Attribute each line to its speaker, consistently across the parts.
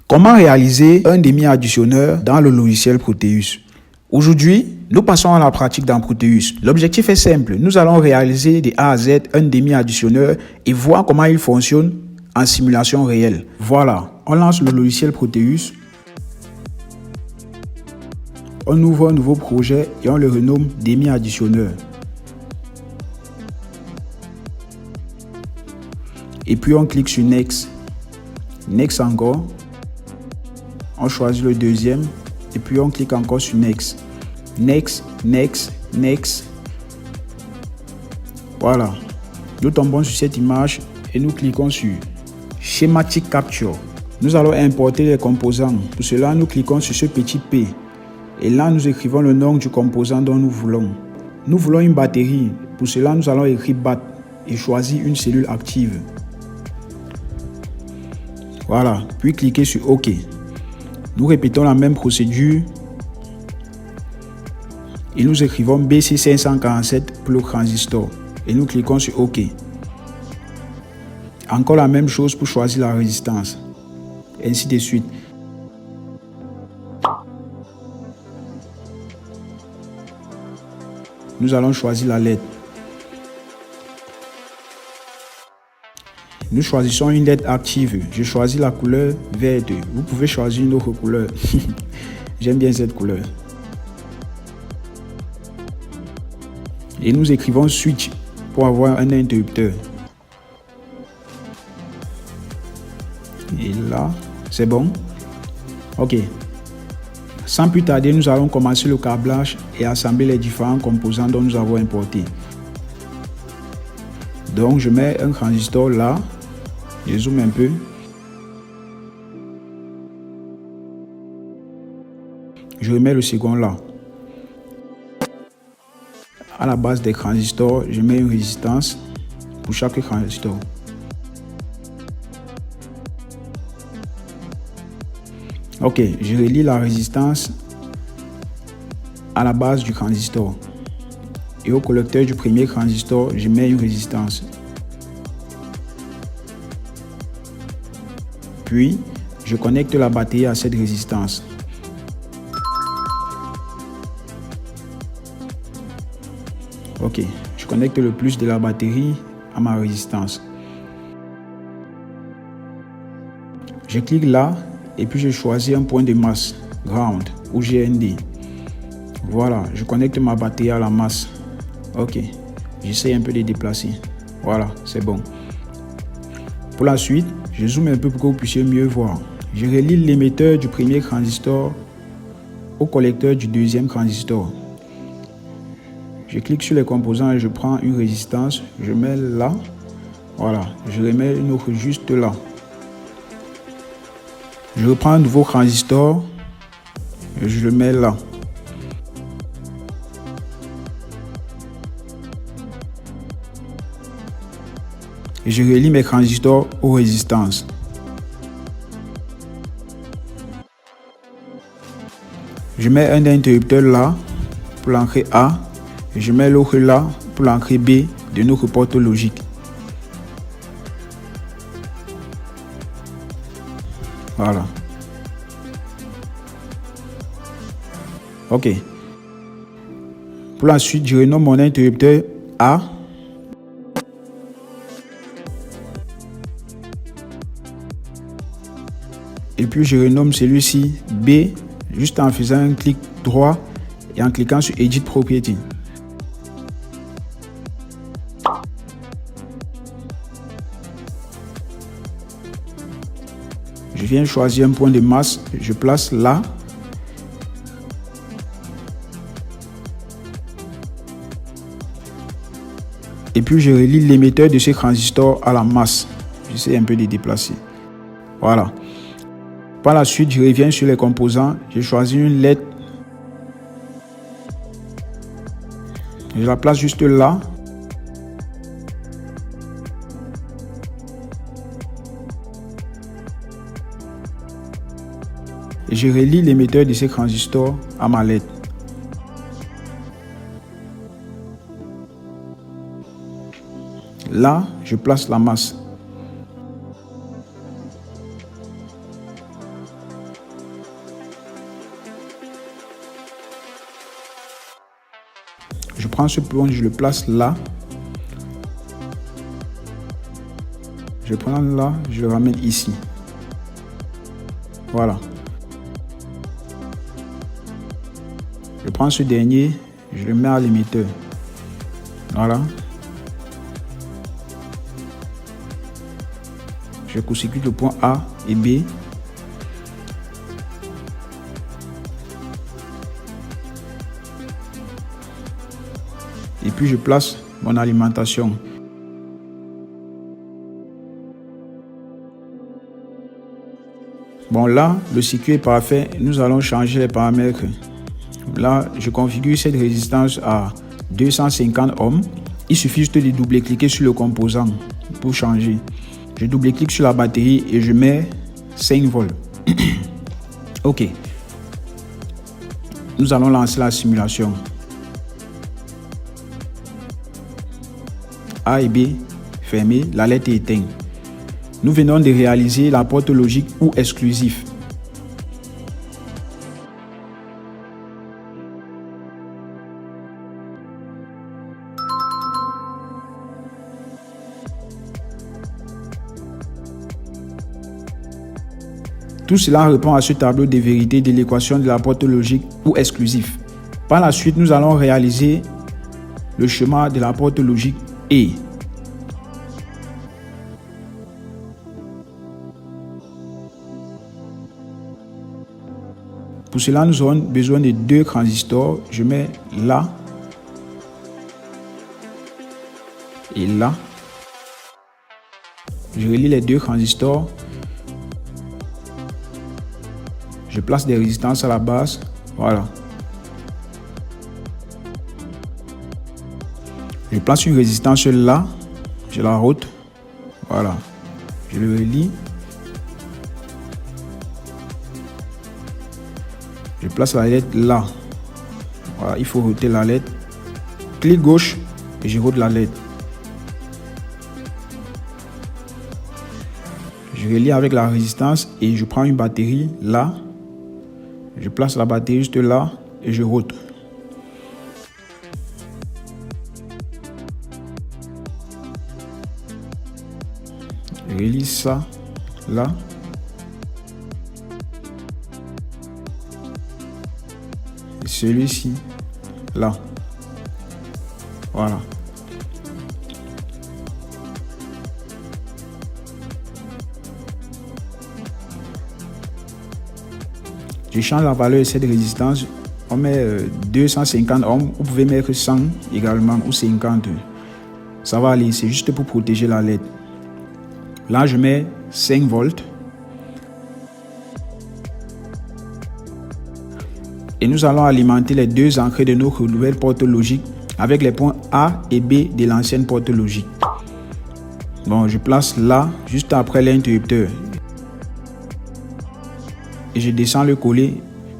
Speaker 1: Comment réaliser un demi-additionneur dans le logiciel Proteus? Aujourd'hui, nous passons à la pratique dans Proteus. L'objectif est simple. Nous allons réaliser de A à Z un demi-additionneur et voir comment il fonctionne en simulation réelle. Voilà, on lance le logiciel Proteus. On ouvre un nouveau projet et on le renomme demi-additionneur. Et puis on clique sur Next. Next encore. On choisit le deuxième et puis on clique encore sur Next. Next, Next, Next. Voilà. Nous tombons sur cette image et nous cliquons sur Schematic Capture. Nous allons importer les composants. Pour cela, nous cliquons sur ce petit P. Et là, nous écrivons le nom du composant dont nous voulons. Nous voulons une batterie. Pour cela, nous allons écrire BAT et choisir une cellule active. Voilà. Puis cliquez sur OK. Nous répétons la même procédure et nous écrivons BC547 pour le transistor et nous cliquons sur OK. Encore la même chose pour choisir la résistance, ainsi de suite. Nous allons choisir la LED. Nous choisissons une LED active. Je choisis la couleur verte. Vous pouvez choisir une autre couleur. J'aime bien cette couleur. Et nous écrivons switch pour avoir un interrupteur. Et là, c'est bon. OK. Sans plus tarder, nous allons commencer le câblage et assembler les différents composants dont nous avons importés. Donc, je mets un transistor là. Je zoome un peu. Je remets le second là. À la base des transistors, je mets une résistance pour chaque transistor. Ok, je relie la résistance à la base du transistor. Et au collecteur du premier transistor, je mets une résistance. Puis, je connecte la batterie à cette résistance. Ok, je connecte le plus de la batterie à ma résistance. Je clique là et puis je choisis un point de masse, ground ou GND. Voilà, je connecte ma batterie à la masse. Ok, j'essaie un peu de déplacer. Voilà, c'est bon. Pour la suite, je zoome un peu pour que vous puissiez mieux voir. Je relie l'émetteur du premier transistor au collecteur du deuxième transistor. Je clique sur les composants et je prends une résistance. Je mets là. Voilà, je remets une autre juste là. Je reprends un nouveau transistor et je le mets là. Et je relie mes transistors aux résistances. Je mets un interrupteur là pour l'entrée A et je mets l'autre là pour l'entrée B de notre porte logique. Voilà. OK. Pour la suite, je renomme mon interrupteur A. Et puis je renomme celui-ci B juste en faisant un clic droit et en cliquant sur Edit Property. Je viens choisir un point de masse, je place là. Et puis je relie l'émetteur de ce transistor à la masse. J'essaie un peu de déplacer. Voilà. Par la suite, je reviens sur les composants. Je choisis une LED. Je la place juste là. Et je relie l'émetteur de ces transistors à ma LED. Là, je place la masse. prends ce point, je le place là. Je prends là, je le ramène ici. Voilà. Je prends ce dernier, je le mets à l'émetteur. Voilà. Je court-circuite le point A et B. Et puis je place mon alimentation. Bon, là, le circuit est parfait. Nous allons changer les paramètres. Là, je configure cette résistance à 250 ohms. Il suffit juste de double-cliquer sur le composant pour changer. Je double-clique sur la batterie et je mets 5 volts. OK. Nous allons lancer la simulation. A et B fermés, la lettre est éteinte. Nous venons de réaliser la porte logique ou exclusif. Tout cela répond à ce tableau de vérité de l'équation de la porte logique ou exclusif. Par la suite, nous allons réaliser le schéma de la porte logique E. Pour cela, nous aurons besoin de 2 transistors. Je mets là et là. Je relie les 2 transistors. Je place des résistances à la base. Voilà. Je place une résistance là. Je la route. Voilà. Je le relie. Je place la lettre là. Voilà, il faut router la lettre. Clic gauche et je route la lettre. Je relie avec la résistance et je prends une batterie là. Je place la batterie juste là et je route. Je relie ça là. Et celui-ci là. Voilà. Je change la valeur de cette résistance. On met 250 ohms. Vous pouvez mettre 100 également ou 50. Ça va aller. C'est juste pour protéger la LED. Là, je mets 5 volts. Et nous allons alimenter les 2 entrées de notre nouvelle porte logique avec les points A et B de l'ancienne porte logique. Bon, je place là, juste après l'interrupteur. Et je descends le collet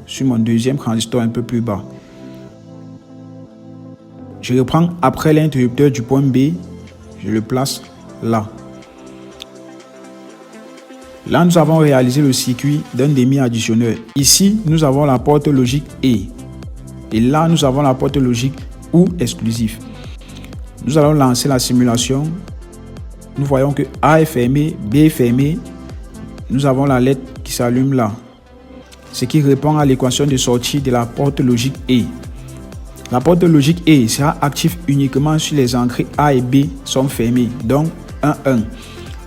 Speaker 1: sur mon deuxième transistor un peu plus bas. Je reprends après l'interrupteur du point B, je le place là. Là, nous avons réalisé le circuit d'un demi-additionneur. Ici, nous avons la porte logique E. Et là, nous avons la porte logique ou exclusif. Nous allons lancer la simulation. Nous voyons que A est fermé, B est fermé. Nous avons la lettre qui s'allume là. Ce qui répond à l'équation de sortie de la porte logique E. La porte logique E sera active uniquement si les entrées A et B sont fermées, donc 1, 1.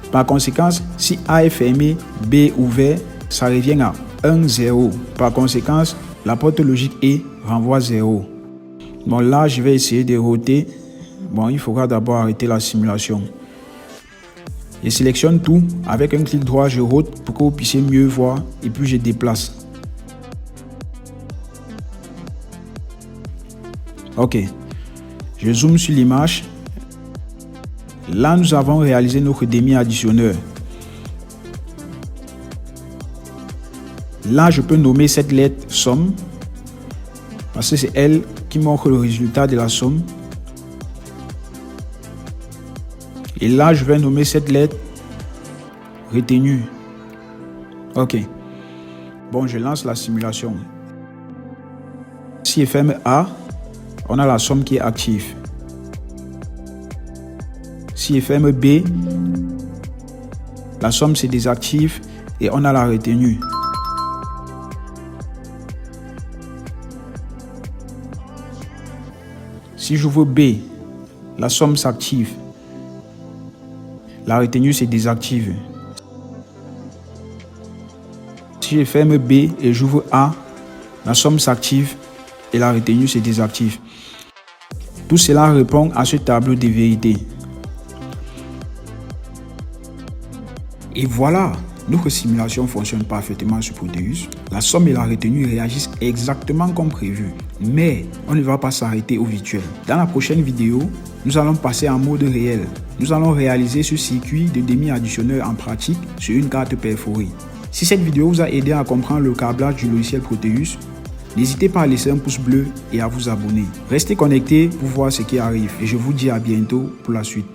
Speaker 1: Par conséquent, si A est fermé, B ouvert, ça revient à 1, 0. Par conséquent, la porte logique E renvoie 0. Bon, là, je vais essayer de roter. Bon, il faudra d'abord arrêter la simulation. Je sélectionne tout. Avec un clic droit, je rote pour que vous puissiez mieux voir et puis je déplace. Ok. Je zoome sur l'image. Là, nous avons réalisé notre demi-additionneur. Là, je peux nommer cette lettre somme parce que c'est elle qui montre le résultat de la somme. Et là, je vais nommer cette lettre retenue. Ok. Bon, je lance la simulation. Si je ferme A, on a la somme qui est active. Si je ferme B, la somme se désactive et on a la retenue. Si j'ouvre B, la somme s'active. La retenue se désactive. Si je ferme B et j'ouvre A, la somme s'active et la retenue se désactive. Tout cela répond à ce tableau de vérité. Et voilà, notre simulation fonctionne parfaitement sur Proteus. La somme et la retenue réagissent exactement comme prévu. Mais on ne va pas s'arrêter au virtuel. Dans la prochaine vidéo, nous allons passer en mode réel. Nous allons réaliser ce circuit de demi-additionneur en pratique sur une carte perforée. Si cette vidéo vous a aidé à comprendre le câblage du logiciel Proteus, n'hésitez pas à laisser un pouce bleu et à vous abonner. Restez connectés pour voir ce qui arrive et je vous dis à bientôt pour la suite.